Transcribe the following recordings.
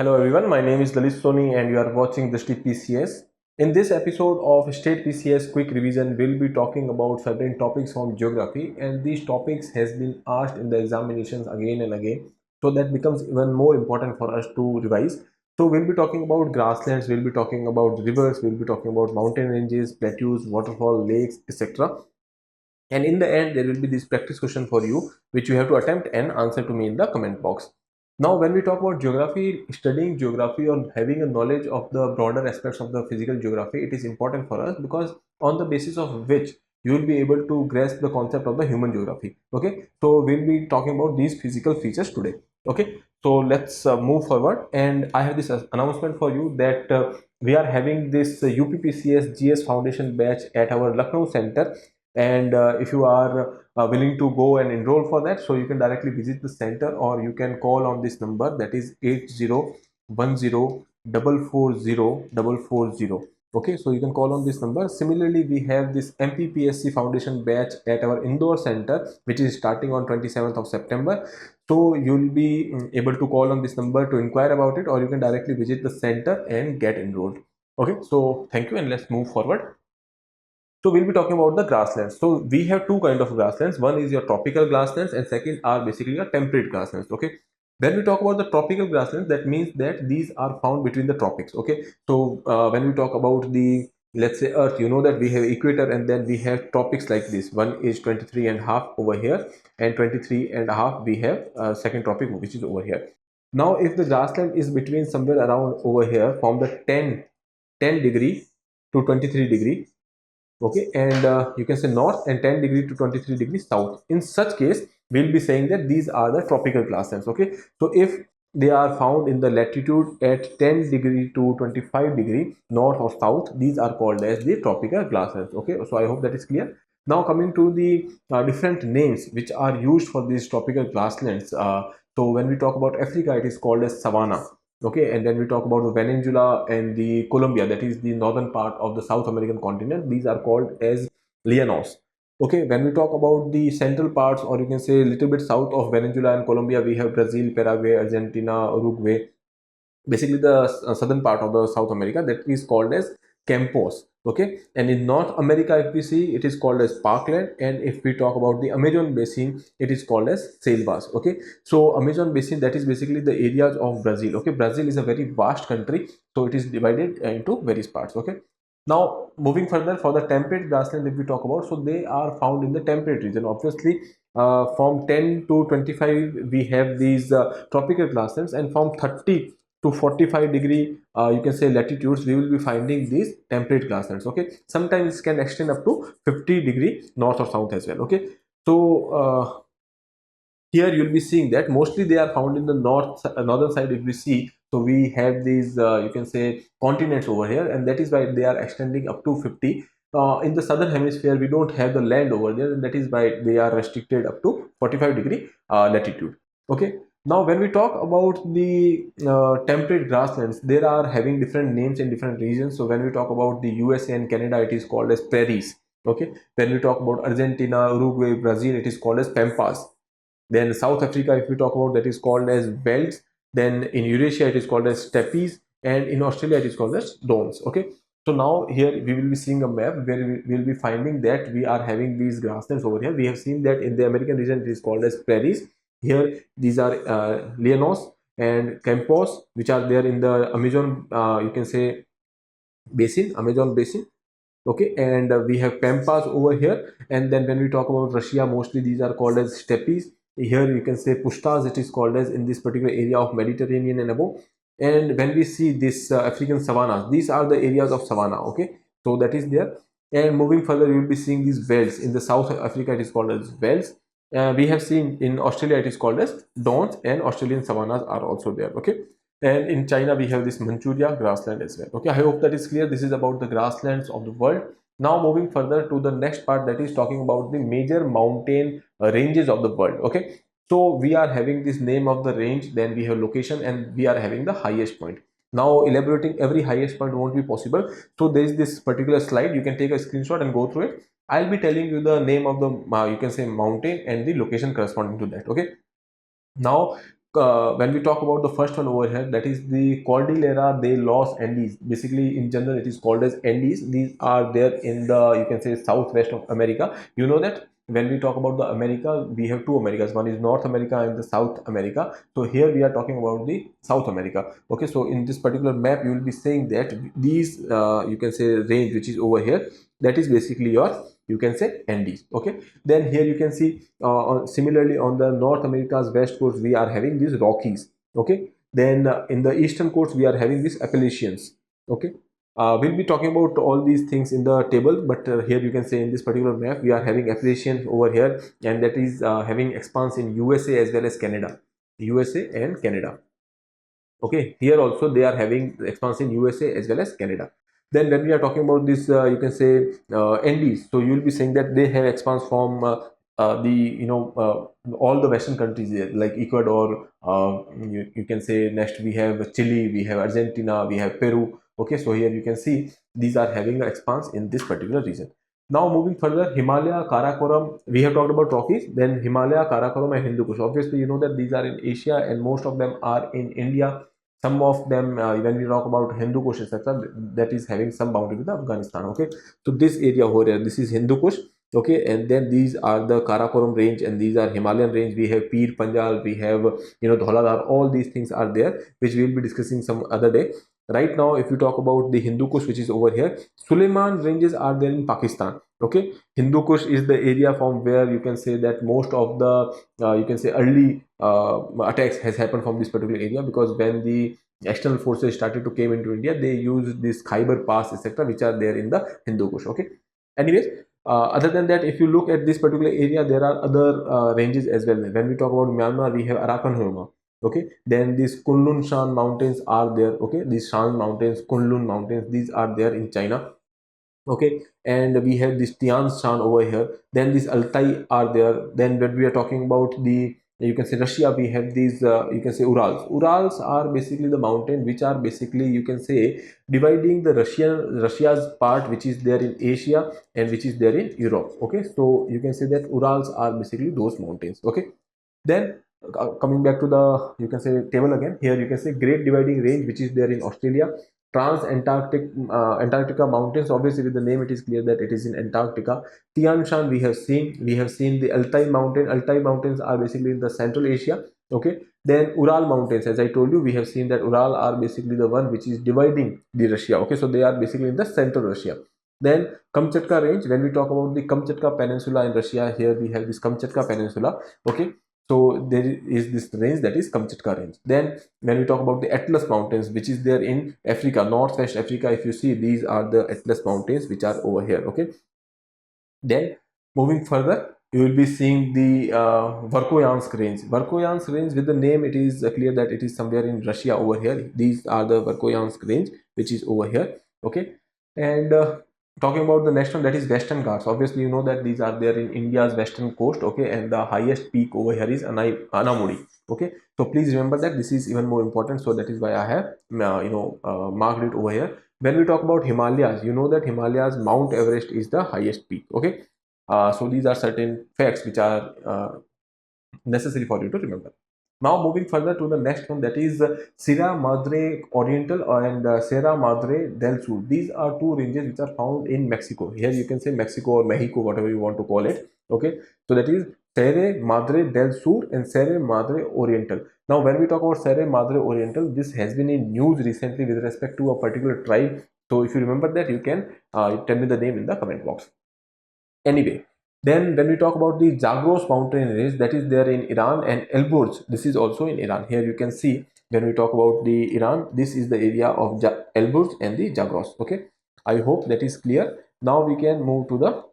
Hello everyone, my name is Lalit Soni and you are watching the State PCS. In this episode of State PCS Quick Revision, we'll be talking about certain topics from geography, and these topics has been asked in the examinations again and again. So that becomes even more important for us to revise. So we'll be talking about grasslands, we'll be talking about rivers, we'll be talking about mountain ranges, plateaus, waterfall, lakes, etc. And in the end, there will be this practice question for you, which you have to attempt and answer to me in the comment box. Now, when we talk about geography, studying geography or having a knowledge of the broader aspects of the physical geography, it is important for us because on the basis of which you will be able to grasp the concept of the human geography. Okay, so we'll be talking about these physical features today. Okay, so let's move forward, and I have this announcement for you that we are having this UPPCS GS Foundation batch at our Lucknow center, and if you are willing to go and enroll for that, so you can directly visit the center or you can call on this number, that is 8010440440. Okay, so you can call on this number. Similarly, we have this MPPSC Foundation batch at our Indore center, which is starting on 27th of September. So you'll be able to call on this number to inquire about it, or you can directly visit the center and get enrolled. Okay, so thank you, and let's move forward. So we'll be talking about the grasslands. So we have two kind of grasslands. One is your tropical grasslands, and second are basically your temperate grasslands. Okay. When we talk about the tropical grasslands, that means that these are found between the tropics. Okay. So when we talk about the, let's say, Earth, you know that we have equator and then we have tropics like this. One is 23 and a half over here, and 23 and a half we have second tropic, which is over here. Now, if the grassland is between somewhere around over here from the 10 degree to 23 degree, okay, and you can say north, and 10 degree to 23 degrees south, in such case we'll be saying that these are the tropical grasslands. Okay, so if they are found in the latitude at 10 degree to 25 degree north or south, these are called as the tropical grasslands. Okay, so I hope that is clear. Now coming to the different names which are used for these tropical grasslands, so when we talk about Africa, it is called as savanna. Okay, and then we talk about the Venezuela and the Colombia, that is the northern part of the South American continent. These are called as llanos. Okay, when we talk about the central parts, or you can say a little bit south of Venezuela and Colombia, we have Brazil, Paraguay, Argentina, Uruguay, basically the southern part of the South America, that is called as campos. Okay, and in North America, if we see, it is called as parkland, and if we talk about the Amazon basin, it is called as selvas. Okay, so Amazon basin, that is basically the areas of Brazil. Okay, Brazil is a very vast country, so it is divided into various parts. Okay, now moving further, for the temperate grassland, if we talk about, so they are found in the temperate region. Obviously, from 10 to 25 we have these tropical grasslands, and from 30 to 45 degree, you can say, latitudes, we will be finding these temperate grasslands. Okay, sometimes it can extend up to 50 degree north or south as well. Okay, so here you'll be seeing that mostly they are found in the northern side. If we see, so we have these you can say continents over here, and that is why they are extending up to 50. In the southern hemisphere, we don't have the land over there, and that is why they are restricted up to 45 degree latitude. Okay, now when we talk about the temperate grasslands, they are having different names in different regions. So when we talk about the USA and Canada, it is called as prairies. Okay, when we talk about Argentina, Uruguay, Brazil, it is called as pampas. Then South Africa, if we talk about, that is called as velds. Then in Eurasia, it is called as steppes, and in Australia, it is called as dons. Okay, so now here we will be seeing a map where we will be finding that we are having these grasslands over here. We have seen that in the American region, it is called as prairies. Here these are llanos and campos, which are there in the Amazon, you can say, basin, Amazon basin. Okay, and we have pampas over here. And then when we talk about Russia, mostly these are called as steppes. Here you can say pushtas, it is called as, in this particular area of Mediterranean and above. And when we see this African savannas, these are the areas of savanna. Okay, so that is there. And moving further, you will be seeing these velds. In the South Africa, it is called as velds. We have seen in Australia, it is called as dons, and Australian savannas are also there. Okay, and in China, we have this Manchuria grassland as well. Okay, I hope that is clear. This is about the grasslands of the world. Now moving further to the next part, that is talking about the major mountain ranges of the world. Okay, so we are having this name of the range, then we have location, and we are having the highest point. Now elaborating every highest point won't be possible. So there is this particular slide. You can take a screenshot and go through it. I'll be telling you the name of the you can say mountain and the location corresponding to that. Okay. Now when we talk about the first one over here, that is the Cordillera de los Andes. Basically, in general, it is called as Andes. These are there in the, you can say, southwest of America. You know that when we talk about the America, we have two Americas. One is North America and the South America. So here we are talking about the South America. Okay, so in this particular map, you will be saying that these, you can say, range which is over here, that is basically your, you can say, Andes. Okay, then here you can see similarly on the North America's west coast we are having these Rockies. Okay, then in the eastern coast we are having these Appalachians. Okay, we'll be talking about all these things in the table, but here you can say in this particular map we are having Appalachian over here, and that is having expanse in USA as well as Canada. USA and Canada. Okay, here also they are having expanse in USA as well as Canada. Then when we are talking about this, you can say Andes, so you will be saying that they have expanse from the, all the Western countries here, like Ecuador. You can say next we have Chile, we have Argentina, we have Peru. Okay, so here you can see these are having an expanse in this particular region. Now moving further, Himalaya, Karakoram, we have talked about Rockies, then Himalaya, Karakoram and Hindu Kush. Obviously, you know that these are in Asia and most of them are in India. Some of them, when we talk about Hindu Kush, etc., that is having some boundary with Afghanistan. Okay, so this area over here, this is Hindu Kush. Okay, and then these are the Karakoram range, and these are Himalayan range. We have Pir Panjal, we have Dhauladar. All these things are there, which we will be discussing some other day. Right now, if you talk about the Hindu Kush, which is over here, Suleiman ranges are there in Pakistan. Okay, Hindu Kush is the area from where you can say that most of the you can say early attacks has happened from this particular area, because when the external forces started to came into India, they used this Khyber Pass, etc., which are there in the Hindu Kush. Okay, anyways, other than that, if you look at this particular area, there are other ranges as well. When we talk about Myanmar, we have Arakan Hilma. Okay, then these Kunlun Shan mountains are there. Okay, these Shan mountains, Kunlun mountains, these are there in China. Okay, and we have this Tian Shan over here. Then these Altai are there. Then when we are talking about the, you can say, Russia, we have these you can say Urals are basically the mountain which are basically, you can say, dividing the Russia's part which is there in Asia and which is there in Europe. Okay, so you can say that Urals are basically those mountains. Okay, then coming back to the, you can say, table again, here you can say Great Dividing Range which is there in Australia. Antarctica mountains, obviously with the name it is clear that it is in Antarctica. Tian Shan we have seen the Altai mountains are basically in the Central Asia. Okay, then Ural mountains, as I told you, we have seen that Ural are basically the one which is dividing the Russia. Okay, so they are basically in the central Russia. Then Kamchatka range, when we talk about the Kamchatka peninsula in Russia, here we have this Kamchatka peninsula. Okay, so there is this range, that is Kamchatka range. Then when we talk about the Atlas mountains, which is there in Africa, northwest Africa, if you see, these are the Atlas mountains which are over here. Okay, then moving further, you will be seeing the Verkhoyansk range. Verkhoyansk range, with the name it is clear that it is somewhere in Russia over here. These are the Verkhoyansk range which is over here. Okay, and talking about the next one, that is Western Ghats. Obviously you know that these are there in India's western coast. Okay, and the highest peak over here is Anamudi. Okay, so please remember that this is even more important, so that is why I have marked it over here. When we talk about Himalayas, you know that Himalayas Mount Everest is the highest peak. Okay, so these are certain facts which are necessary for you to remember. Now moving further to the next one, that is Sierra Madre Oriental and Sierra Madre del Sur. These are two ranges which are found in Mexico. Here you can say Mexico or Mexico, whatever you want to call it. Okay, so that is Sierra Madre del Sur and Sierra Madre Oriental. Now when we talk about Sierra Madre Oriental, this has been in news recently with respect to a particular tribe. So if you remember that, you can tell me the name in the comment box. Anyway, then when we talk about the Zagros mountain range, that is there in Iran, and Elburz, this is also in Iran. Here you can see, when we talk about the Iran, this is the area of Elburz and the Zagros. Okay, I hope that is clear. Now we can move to the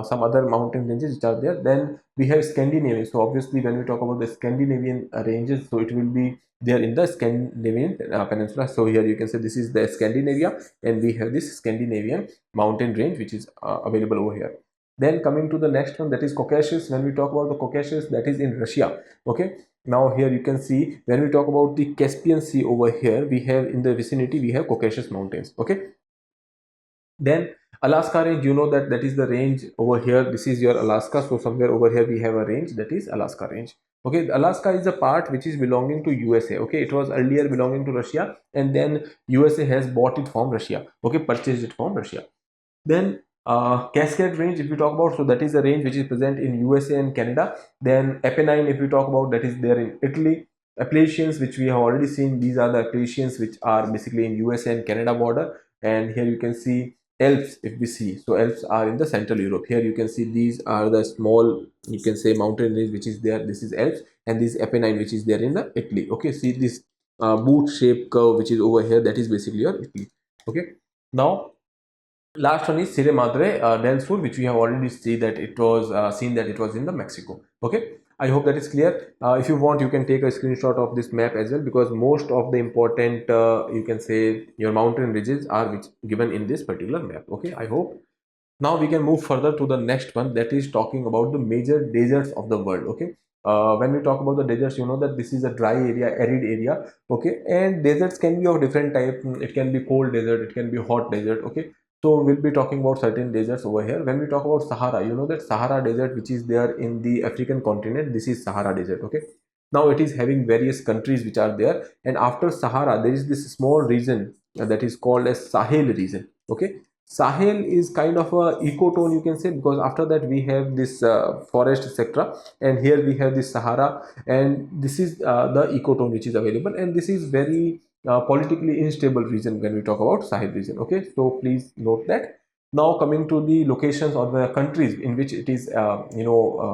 some other mountain ranges which are there. Then we have Scandinavia. So obviously when we talk about the Scandinavian ranges, so it will be there in the Scandinavian peninsula. So here you can say this is the Scandinavia, and we have this Scandinavian mountain range which is available over here. Then coming to the next one, that is Caucasus. When we talk about the Caucasus, that is in Russia. Okay, now here you can see, when we talk about the Caspian Sea over here, we have in the vicinity, we have Caucasus mountains. Okay, then Alaska range, you know that that is the range over here. This is your Alaska. So somewhere over here we have a range, that is Alaska range. Okay, Alaska is a part which is belonging to USA. Okay, it was earlier belonging to Russia, and then USA has bought it from Russia. Okay, purchased it from Russia. Then Cascade Range, if we talk about, so that is a range which is present in USA and Canada. Then Apennine, if we talk about, that is there in Italy. Appalachians, which we have already seen, these are the Appalachians which are basically in USA and Canada border. And here you can see Alps, if we see. So Alps are in the Central Europe. Here you can see these are the small, you can say, mountain range which is there. This is Alps, and this Apennine which is there in the Italy. Okay, see this boot shaped curve which is over here, that is basically your Italy. Okay, now last one is Sierra Madre del Sur, which we have already seen that it was seen that it was in the Mexico. Okay, I hope that is clear. If you want, you can take a screenshot of this map as well, because most of the important you can say your mountain ridges are given in this particular map. Okay, I hope. Now we can move further to the next one, that is talking about the major deserts of the world. Okay, when we talk about the deserts, you know that this is a dry area, arid area. Okay, and deserts can be of different type. It can be cold desert, it can be hot desert. Okay, so we'll be talking about certain deserts over here. When we talk about Sahara, you know that Sahara desert which is there in the African continent, this is Sahara desert. Okay, now it is having various countries which are there, and after Sahara there is this small region that is called as Sahel region. Okay, Sahel is kind of a ecotone, you can say, because after that we have this forest, etc., and here we have this Sahara, and this is the ecotone which is available, and this is very politically unstable region when we talk about Sahel region. Okay, so please note that. Now coming to the locations or the countries in which it is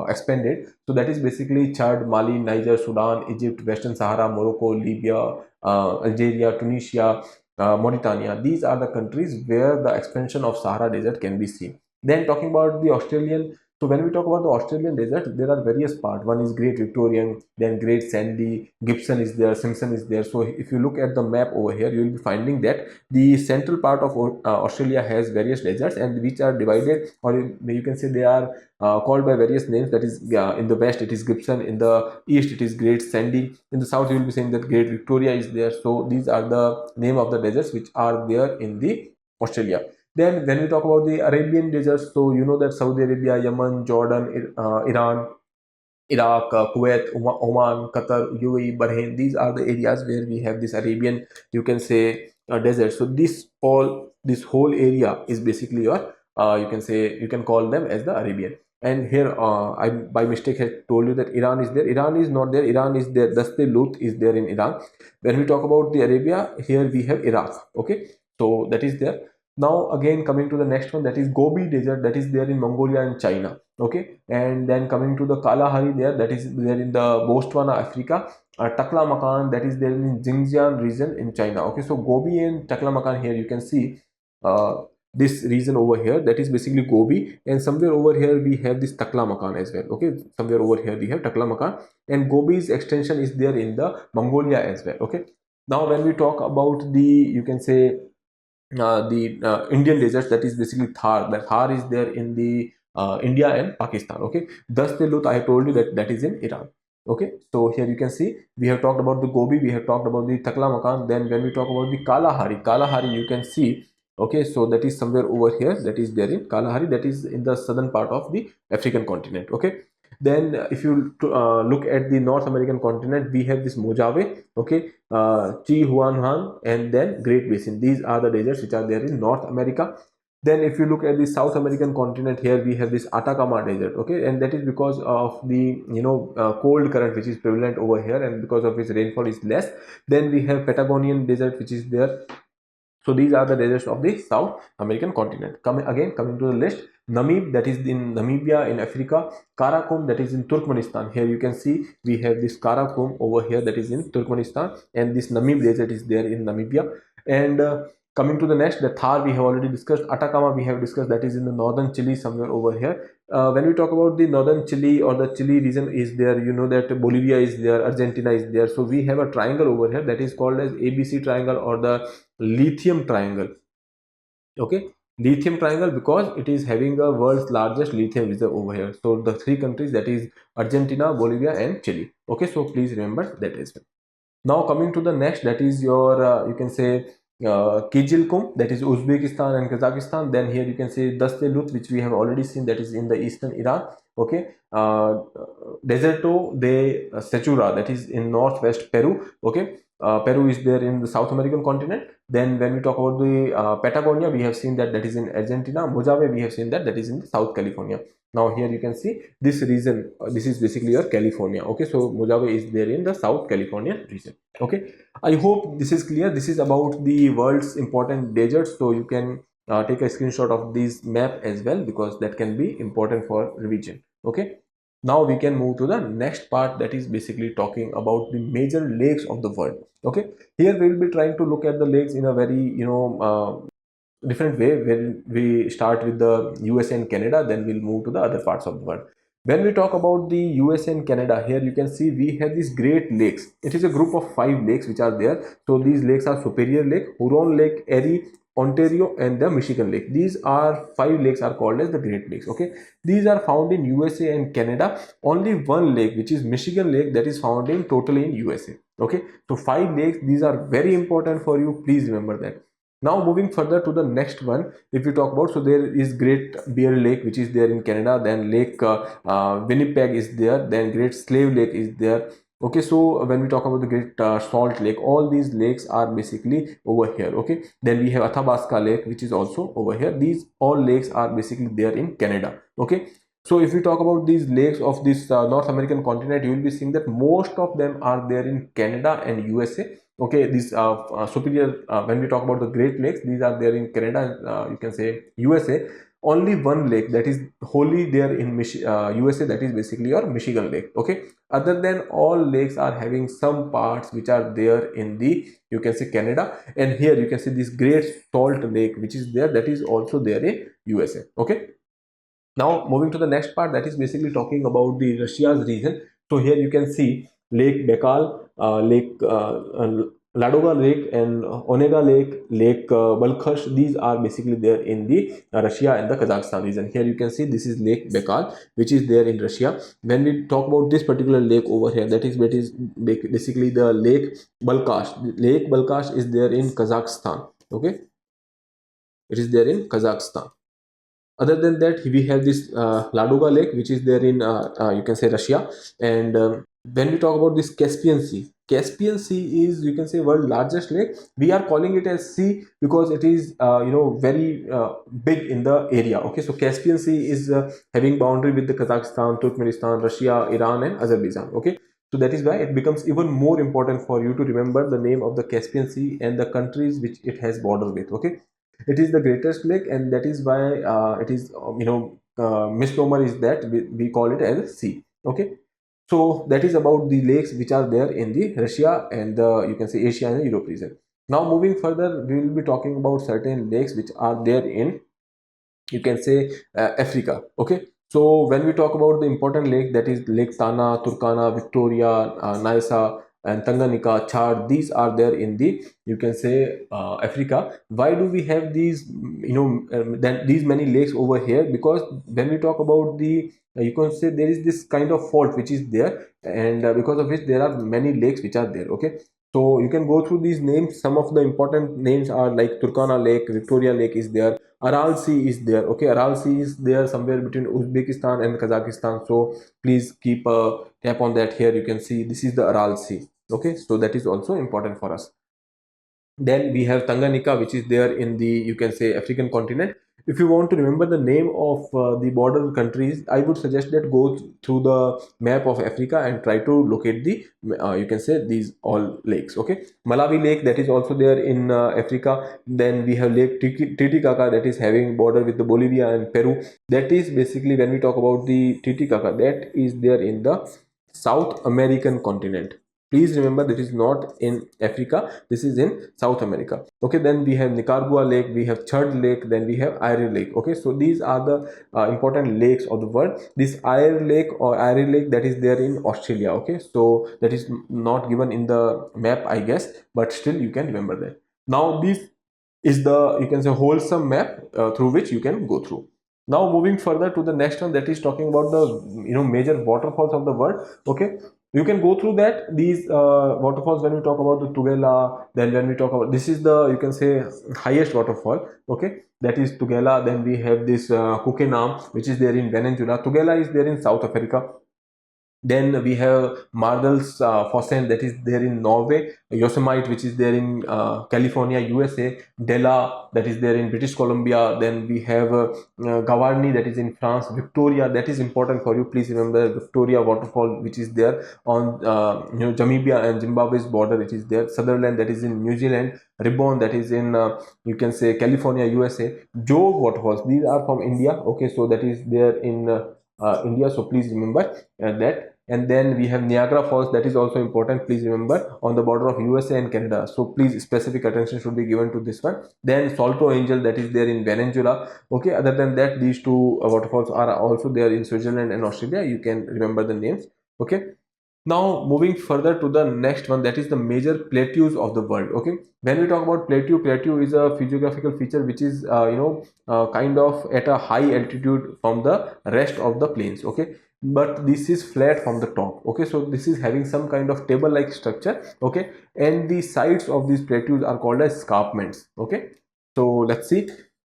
expanded, so that is basically Chad, Mali, Niger, Sudan, Egypt, Western Sahara, Morocco, Libya, Algeria, Tunisia, Mauritania. These are the countries where the expansion of Sahara desert can be seen. Then talking about the Australian, so when we talk about the Australian desert, there are various parts. One is Great Victorian, then Great Sandy, Gibson is there, Simpson is there. So if you look at the map over here, you will be finding that the central part of Australia has various deserts, and which are divided, or you can say they are called by various names. That is, in the west it is Gibson, in the east it is Great Sandy, in the south you will be saying that Great Victoria is there. So these are the name of the deserts which are there in the Australia. Then when we talk about the Arabian deserts, so you know that Saudi Arabia, Yemen, Jordan, Iran, Iraq, Kuwait, Oman, Qatar, UAE, Bahrain, these are the areas where we have this Arabian, you can say, desert. So this whole area is basically your, you can say, you can call them as the Arabian. And here I by mistake had told you that Iran is there. Iran is not there. Iran is there. Daste Lut is there in Iran. When we talk about the Arabia, here we have Iraq. Okay, so that is there. Now again coming to the next one, that is Gobi Desert, that is there in Mongolia and China. Okay, and then coming to the Kalahari there, that is there in the Botswana, Africa. Taklamakan, that is there in Xinjiang region in China. Okay, so Gobi and Taklamakan, here you can see this region over here, that is basically Gobi, and somewhere over here we have this Taklamakan as well. Okay, somewhere over here we have Taklamakan, and Gobi's extension is there in the Mongolia as well. Okay, now when we talk about the, you can say, the Indian deserts, that is basically Thar. That Thar is there in the India and Pakistan. Okay, thus the Lut, I have told you that that is in Iran. Okay, so here you can see we have talked about the Gobi, we have talked about the Taklamakan. Then when we talk about the Kalahari, you can see. Okay, so that is somewhere over here, that is there in Kalahari, that is in the southern part of the African continent. Okay, then if you look at the North American continent, we have this Mojave. Okay, Chihuahuan, and then Great Basin. These are the deserts which are there in North America. Then if you look at the South American continent, here we have this Atacama desert. Okay, and that is because of the cold current which is prevalent over here, and because of its rainfall is less. Then we have Patagonian desert which is there. So these are the deserts of the South American continent. Coming to the list, Namib, that is in Namibia in Africa. Karakum, that is in Turkmenistan. Here you can see we have this Karakum over here, that is in Turkmenistan, and this Namib desert is there in Namibia. And coming to the next, the Thar we have already discussed. Atacama we have discussed, that is in the northern Chile, somewhere over here. When we talk about the northern Chile or the Chile region is there, you know that Bolivia is there, Argentina is there. So we have a triangle over here that is called as ABC triangle or the lithium triangle. Okay, lithium triangle because it is having the world's largest lithium reserve over here. So the three countries, that is Argentina, Bolivia and Chile. Okay, so please remember that as well. Now coming to the next, that is your you can say Kizilkum, that is Uzbekistan and Kazakhstan. Then here you can see Dastelut, which we have already seen, that is in the eastern Iran. Okay, Deserto de Sechura, that is in northwest Peru. Okay, Peru is there in the South American continent. Then when we talk about the Patagonia, we have seen that is in Argentina. Mojave, we have seen that is in South California. Now here you can see this region, this is basically your California. Okay, so Mojave is there in the South California region. Okay, I hope this is clear. This is about the world's important deserts, so you can take a screenshot of this map as well, because that can be important for revision. Okay, now we can move to the next part, that is basically talking about the major lakes of the world. Okay, here we will be trying to look at the lakes in a very different way, where we start with the USA and Canada, then we'll move to the other parts of the world. When we talk about the USA and Canada, here you can see we have these Great Lakes. It is a group of 5 lakes which are there. So these lakes are Superior Lake, Huron Lake, Erie, Ontario, and the Michigan Lake. These are 5 lakes are called as the Great Lakes. Okay, these are found in USA and Canada. Only one lake, which is Michigan Lake, that is found in totally in USA. Okay, so 5 lakes, these are very important for you. Please remember that. Now moving further to the next one, if we talk about, so there is Great Bear Lake, which is there in Canada. Then Lake Winnipeg is there. Then Great Slave Lake is there. Okay, so when we talk about the Great Salt Lake, all these lakes are basically over here. Okay, then we have Athabasca Lake, which is also over here. These all lakes are basically there in Canada. Okay, so if we talk about these lakes of this North American continent, you will be seeing that most of them are there in Canada and USA. Okay, these superior, when we talk about the Great Lakes, these are there in Canada and you can say USA. Only one lake that is wholly there in USA, that is basically your Michigan Lake. Okay, other than all lakes are having some parts which are there in the, you can say, Canada. And here you can see this Great Salt Lake which is there, that is also there in USA. Okay, now moving to the next part, that is basically talking about the Russia's region. So here you can see Lake Baikal, Lake Ladoga Lake, and Onega Lake, Lake Balkhash. These are basically there in the Russia and the Kazakhstan region. Here you can see this is Lake Baikal, which is there in Russia. When we talk about this particular lake over here, that is basically the Lake Balkhash. Lake Balkhash is there in Kazakhstan. Okay, it is there in Kazakhstan. Other than that, we have this Ladoga Lake, which is there in you can say Russia. And when we talk about this Caspian Sea is, you can say, world largest lake. We are calling it as sea because it is very big in the area. Okay, so Caspian Sea is having boundary with the Kazakhstan, Turkmenistan, Russia, Iran, and Azerbaijan. Okay, so that is why it becomes even more important for you to remember the name of the Caspian Sea and the countries which it has border with. Okay, it is the greatest lake, and that is why it is misnomer is that we call it as sea. Okay, so that is about the lakes which are there in the Russia and the, you can say, Asia and Europe region. Now moving further, we will be talking about certain lakes which are there in, you can say, Africa. Okay, so when we talk about the important lake, that is Lake Tana, Turkana, Victoria, Nyasa, and Tanganyika, Chad, these are there in the, you can say, Africa. Why do we have these, then these many lakes over here? Because when we talk about the, you can say, there is this kind of fault which is there, and because of which there are many lakes which are there. Okay, so you can go through these names. Some of the important names are like Turkana Lake, Victoria Lake is there, Aral Sea is there. Okay, Aral Sea is there somewhere between Uzbekistan and Kazakhstan. So please keep a tap on that. Here you can see this is the Aral Sea. Okay, so that is also important for us. Then we have Tanganyika, which is there in the, you can say, African continent. If you want to remember the name of the border countries, I would suggest that go through the map of Africa and try to locate the, you can say, these all lakes. Okay, Malawi Lake, that is also there in Africa. Then we have Lake Titicaca, that is having border with the Bolivia and Peru. That is basically, when we talk about the Titicaca, that is there in the South American continent. Please remember that is not in Africa, this is in South America. Okay, then we have Nicaragua Lake, we have Chad Lake, then we have Eyre Lake. Okay, so these are the important lakes of the world. This Eyre Lake or Eyre Lake, that is there in Australia. Okay, so that is not given in the map, I guess, but still you can remember that. Now this is the, you can say, wholesome map through which you can go through. Now moving further to the next one, that is talking about the major waterfalls of the world. Okay, You can go through that these waterfalls. When we talk about the Tugela, then when we talk about, this is the, you can say, highest waterfall, okay, that is Tugela. Then we have this Kukenam, which is there in Venezuela. Tugela is there in South Africa. Then we have Mardals Fossen, that is there in Norway, Yosemite, which is there in California, USA, Dela, that is there in British Columbia. Then we have Gavarni, that is in France, Victoria, that is important for you. Please remember Victoria waterfall, which is there on Namibia and Zimbabwe's border. It is there. Sutherland, that is in New Zealand. Ribbon, that is in you can say California, USA. Jog waterfalls, these are from India. Okay, so that is there in India. So please remember that. And then we have Niagara Falls, that is also important. Please remember, on the border of USA and Canada. So please, specific attention should be given to this one. Then Salto Angel, that is there in Venezuela. Okay, other than that, these two waterfalls are also there in Switzerland and Australia. You can remember the names. Okay. Now moving further to the next one, that is the major plateaus of the world. Okay, when we talk about plateau is a physiographical feature which is kind of at a high altitude from the rest of the plains. Okay, but this is flat from the top. Okay, so this is having some kind of table like structure. Okay, and the sides of these plateaus are called as escarpments. Okay, so let's see.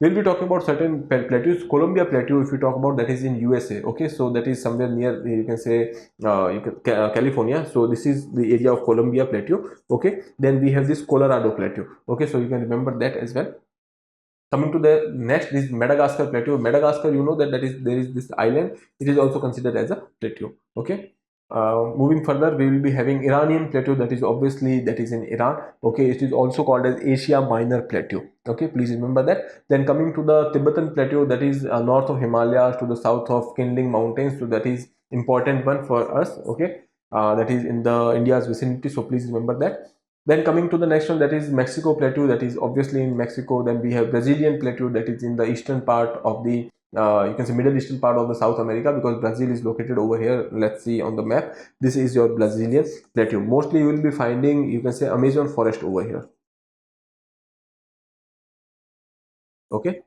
We'll be talking about certain plateaus. Columbia Plateau, if you talk about, that is in USA. Okay, so that is somewhere near, you can say, California. So this is the area of Columbia Plateau. Okay, then we have this Colorado Plateau. Okay, so you can remember that as well. Coming to the next, this Madagascar Plateau. Madagascar, you know that there is this island. It is also considered as a plateau. Okay. Moving further, we will be having Iranian Plateau, that is obviously that is in Iran. Okay, it is also called as Asia Minor Plateau. Okay, please remember that. Then coming to the Tibetan Plateau, that is north of Himalayas to the south of Kinling Mountains. So that is important one for us. Okay, that is in the India's vicinity. So please remember that. Then coming to the next one, that is Mexico Plateau, that is obviously in Mexico. Then we have Brazilian Plateau, that is in the eastern part of the you can say Middle Eastern part of the South America, because Brazil is located over here. Let's see on the map. This is your Brazilian Plateau. Mostly you will be finding, you can say, Amazon forest over here. Okay.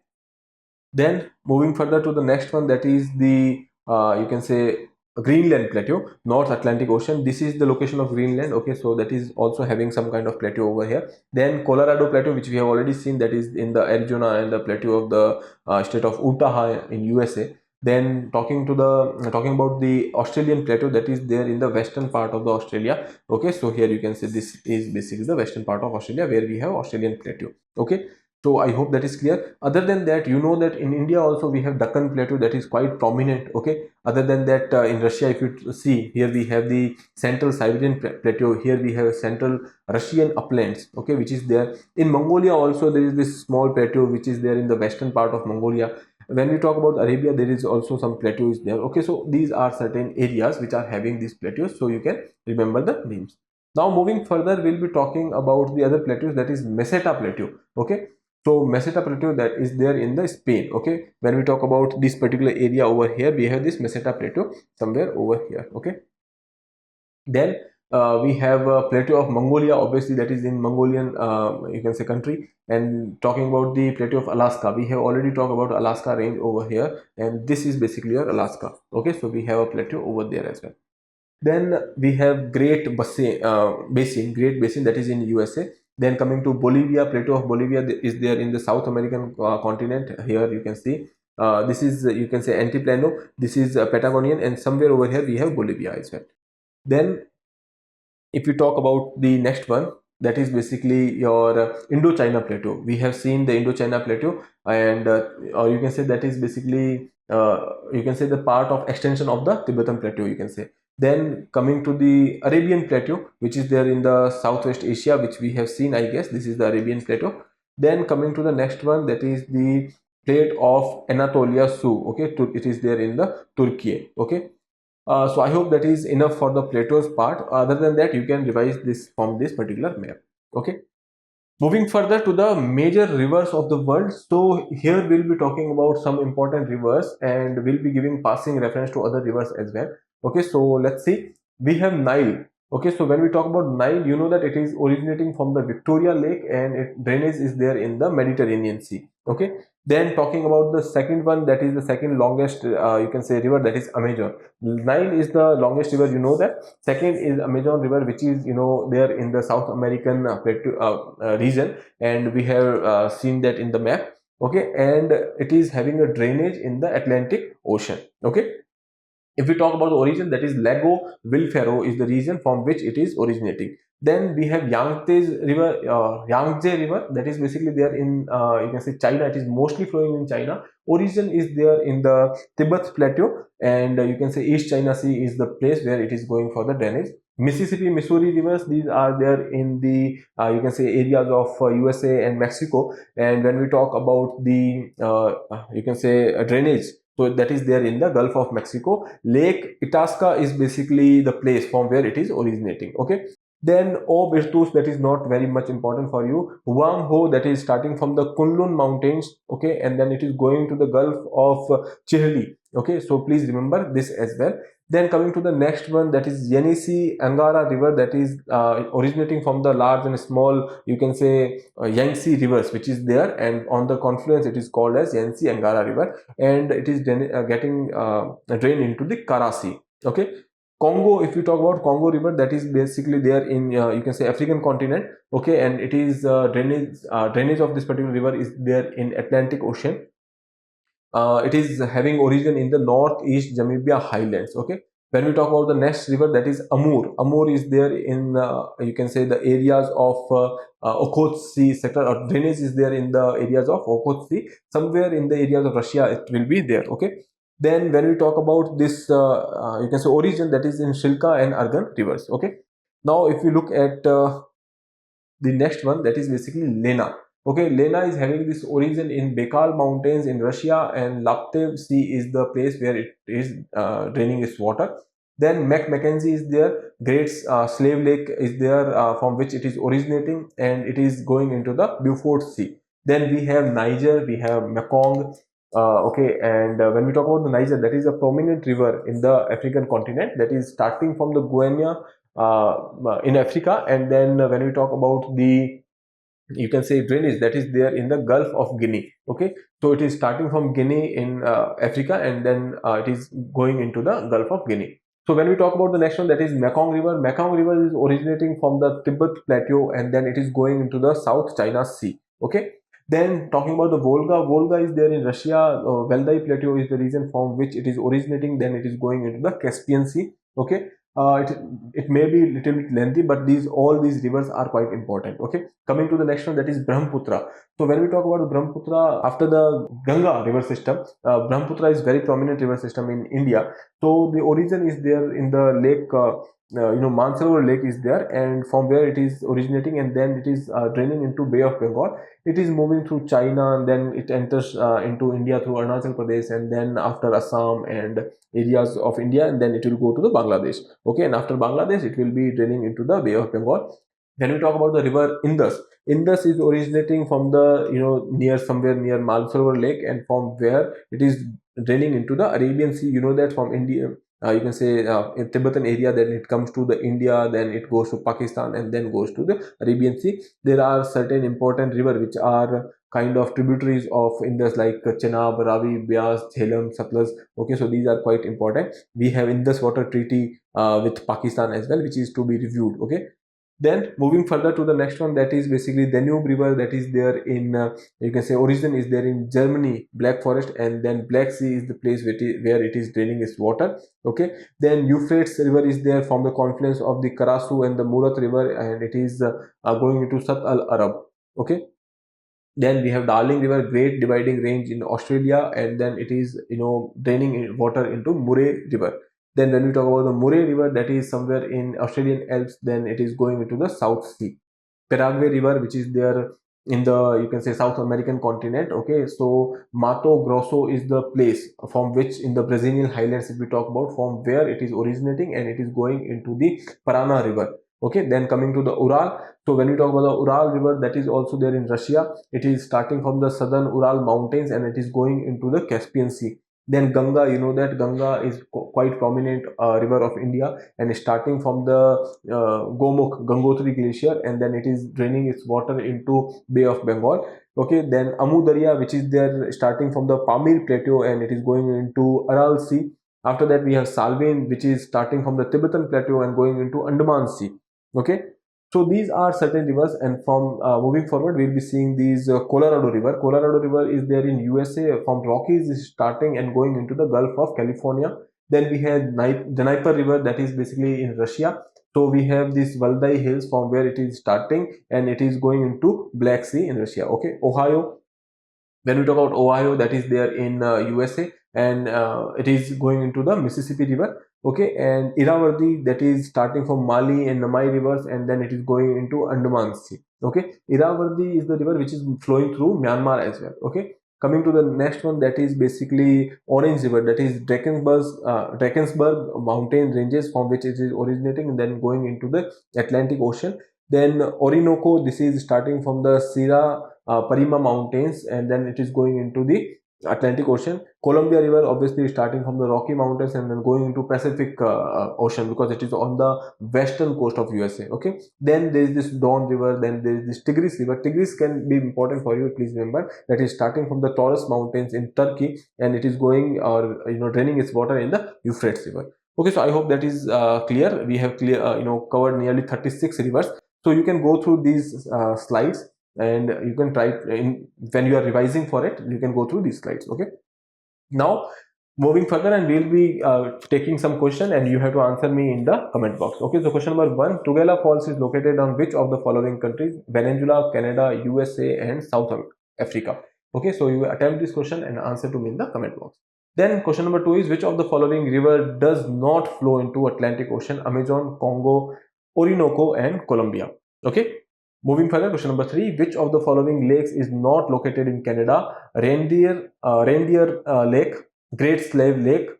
Then moving further to the next one, that is the you can say Greenland Plateau, North Atlantic Ocean. This is the location of Greenland. Okay, so that is also having some kind of plateau over here. Then Colorado Plateau, which we have already seen, that is in the Arizona and the plateau of the state of Utah in USA. Then talking about the Australian Plateau, that is there in the western part of the Australia. Okay, so here you can say this is basically the western part of Australia where we have Australian Plateau. Okay, so I hope that is clear. Other than that, you know that in India also we have Deccan Plateau, that is quite prominent. Okay. Other than that, in Russia, if you see, here we have the Central Siberian Plateau. Here we have Central Russian uplands. Okay, which is there. In Mongolia also there is this small plateau which is there in the western part of Mongolia. When we talk about Arabia, there is also some plateaus there. Okay, so these are certain areas which are having these plateaus, so you can remember the names. Now moving further, we'll be talking about the other plateaus, that is Meseta Plateau. Okay, so Meseta Plateau, that is there in the Spain. Okay, when we talk about this particular area over here, we have this Meseta Plateau somewhere over here. Okay, then we have a plateau of Mongolia, obviously that is in Mongolian you can say country. And talking about the plateau of Alaska, we have already talked about Alaska range over here, and this is basically your Alaska. Okay, so we have a plateau over there as well. Then we have Great Basin, that is in USA. Then coming to Bolivia, plateau of Bolivia is there in the South American continent. Here you can see this is you can say Altiplano. This is Patagonian, and somewhere over here we have Bolivia as well. Then if you talk about the next one, that is basically your Indochina Plateau. We have seen the Indochina Plateau, and or you can say that is basically you can say the part of extension of the Tibetan Plateau, you can say. Then coming to the Arabian Plateau, which is there in the Southwest Asia, which we have seen, I guess this is the Arabian Plateau. Then coming to the next one, that is the plate of Anatolia Su. Okay, it is there in the Turkey. Okay, so I hope that is enough for the plateaus part. Other than that, you can revise this from this particular map. Okay. Moving further to the major rivers of the world. So here we'll be talking about some important rivers, and we'll be giving passing reference to other rivers as well. Okay, so let's see. We have Nile. Okay, so when we talk about Nile, you know that it is originating from the Victoria Lake, and its drainage is there in the Mediterranean Sea. Okay, then talking about the second one, that is the second longest you can say river, that is Amazon. Nile is the longest river, you know that. Second is Amazon river, which is, you know, there in the South American region, and we have seen that in the map. Okay, and it is having a drainage in the Atlantic Ocean. Okay, if we talk about the origin, that is Lago Vilfero is the region from which it is originating. Then we have Yangtze River, that is basically there in you can say China. It is mostly flowing in China. Origin is there in the Tibet Plateau, and you can say East China Sea is the place where it is going for the drainage. Mississippi, Missouri rivers, these are there in the you can say areas of USA and Mexico. And when we talk about the you can say drainage, so that is there in the Gulf of Mexico. Lake Itasca is basically the place from where it is originating. Okay. Then Obertus, that is not very much important for you. Wang Ho, that is starting from the Kunlun Mountains. Okay, and then it is going to the Gulf of Chihli. Okay, so please remember this as well. Then coming to the next one, that is Yenisei Angara River, that is originating from the large and small, you can say Yangtze rivers, which is there, and on the confluence it is called as Yenisei Angara River, and it is getting drained into the Kara Sea. Okay. Congo, if you talk about Congo River, that is basically there in you can say African continent. Okay, and it is drainage of this particular river is there in Atlantic Ocean. It is having origin in the northeast Namibia highlands. Okay, when we talk about the next river, that is Amur. Amur is there in you can say the areas of Okhotsk sector, or drainage is there in the areas of Okhotsk, somewhere in the areas of Russia it will be there. Okay, then when we talk about this you can say origin, that is in Shilka and Argun rivers. Okay, now if you look at the next one, that is basically Lena. Okay, Lena is having this origin in Baikal Mountains in Russia, and Laptev Sea is the place where it is draining its water. Then Mackenzie is there, Great Slave Lake is there from which it is originating, and it is going into the Beaufort Sea. Then we have Niger, we have Mekong. Okay, and when we talk about the Niger, that is a prominent river in the African continent, that is starting from the Guinea in Africa, and then when we talk about the you can say drainage, that is there in the Gulf of Guinea. Okay, so it is starting from Guinea in Africa, and then it is going into the Gulf of Guinea. So when we talk about the next one, that is Mekong River. Mekong River is originating from the Tibet Plateau, and then it is going into the South China Sea. Okay, then talking about the Volga, Volga is there in Russia. Valdai Plateau is the region from which it is originating, then it is going into the Caspian Sea. Okay, it may be a little bit lengthy, but all these rivers are quite important. Okay, coming to the next one, that is Brahmaputra. So when we talk about Brahmaputra, after the Ganga river system, Brahmaputra is very prominent river system in India. So the origin is there in the lake Mansarovar Lake is there, and from where it is originating, and then it is draining into Bay of Bengal. It is moving through China, and then it enters into India through Arunachal Pradesh, and then after Assam and areas of India, and then it will go to the Bangladesh. Okay, and after Bangladesh, it will be draining into the Bay of Bengal. When we talk about the river Indus, Indus is originating from the near somewhere near Mansarovar Lake, and from where it is draining into the Arabian Sea. You know that from India, you can say in Tibetan area, then it comes to the India, then it goes to Pakistan, and then goes to the Arabian Sea. There are certain important rivers which are kind of tributaries of Indus, like Chenab, Ravi, Beas, Jhelum, Satluj. Okay, so these are quite important. We have Indus Water Treaty with Pakistan as well, which is to be reviewed. Okay, then moving further to the next one, that is basically Danube River, that is there in you can say origin is there in Germany, Black Forest, and then Black Sea is the place where it is draining its water. Okay, then Euphrates River is there from the confluence of the Karasu and the Murat River, and it is going into Sat Al Arab. Okay, then we have Darling River, Great Dividing Range in Australia, and then it is draining water into Murray River. Then when we talk about the Murray River, that is somewhere in Australian Alps, then it is going into the South Sea. Paraguay River, which is there in the you can say South American continent. Okay, so Mato Grosso is the place from which in the Brazilian highlands, if we talk about, from where it is originating, and it is going into the Parana River. Okay, then coming to the Ural. So when we talk about the Ural River, that is also there in Russia. It is starting from the southern Ural mountains, and it is going into the Caspian Sea. Then Ganga, you know that Ganga is quite prominent river of India, and starting from the Gomukh Gangotri glacier, and then it is draining its water into Bay of Bengal. Okay, then Amu Darya, which is there starting from the Pamir Plateau and it is going into Aral Sea. After that, we have Salween, which is starting from the Tibetan Plateau and going into Andaman Sea. Okay, so these are certain rivers, and from moving forward, we'll be seeing these Colorado River. Colorado River is there in USA. From Rockies is starting and going into the Gulf of California. Then we have Dnieper River, that is basically in Russia. So we have this Valdai Hills from where it is starting and it is going into Black Sea in Russia. Okay, Ohio, when we talk about Ohio, that is there in USA, and it is going into the Mississippi River. Okay, and Irrawaddy, that is starting from Mali and Namai rivers, and then it is going into Andaman Sea. Okay, Irrawaddy is the river which is flowing through Myanmar as well. Okay, coming to the next one, that is basically Orange River, that is Drakensberg mountain ranges from which it is originating and then going into the Atlantic Ocean. Then Orinoco, this is starting from the Sierra Parima mountains and then it is going into the Atlantic Ocean. Columbia River, obviously starting from the Rocky Mountains and then going into Pacific Ocean because it is on the western coast of USA. Okay, then there is this Don River, then there is this Tigris River. Tigris can be important for you, please remember that is starting from the Taurus Mountains in Turkey and it is going or draining its water in the Euphrates River. Okay, so I hope that is clear. We have covered nearly 36 rivers. So you can go through these slides and you can try when you are revising for it, you can go through these slides. Okay, now moving further, and we'll be taking some question and you have to answer me in the comment box. Okay, so question number 1, Tugela Falls is located on which of the following countries? Venezuela, Canada, USA and South Africa. Okay, so you attempt this question and answer to me in the comment box. Then question number 2 is which of the following river does not flow into Atlantic Ocean? Amazon, Congo, Orinoco and Columbia. Okay, moving further, question number 3, which of the following lakes is not located in Canada? Reindeer Lake, Great Slave Lake,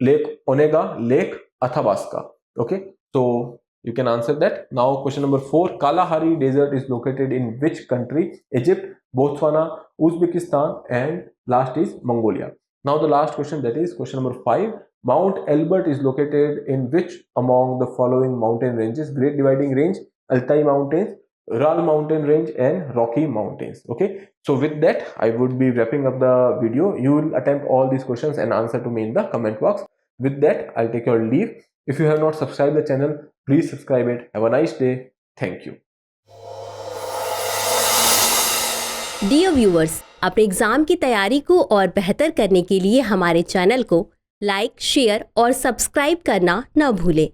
Lake Onega, Lake Athabasca. Okay, so you can answer that. Now question number 4, Kalahari Desert is located in which country? Egypt, Botswana, Uzbekistan and last is Mongolia. Now the last question, that is question number 5, Mount Elbert is located in which among the following mountain ranges? Great Dividing Range, Altai Mountains, Ural Mountain Range and Rocky Mountains. Okay, so with that I would be wrapping up the video. You will attempt all these questions and answer to me in the comment box. With that, I'll take your leave. If you have not subscribed the channel, please subscribe it. Have a nice day. Thank you. Dear viewers, अपने exam की तैयारी को और बेहतर करने के लिए हमारे चैनल को लाइक, शेयर और सब्सक्राइब करना न भूलें।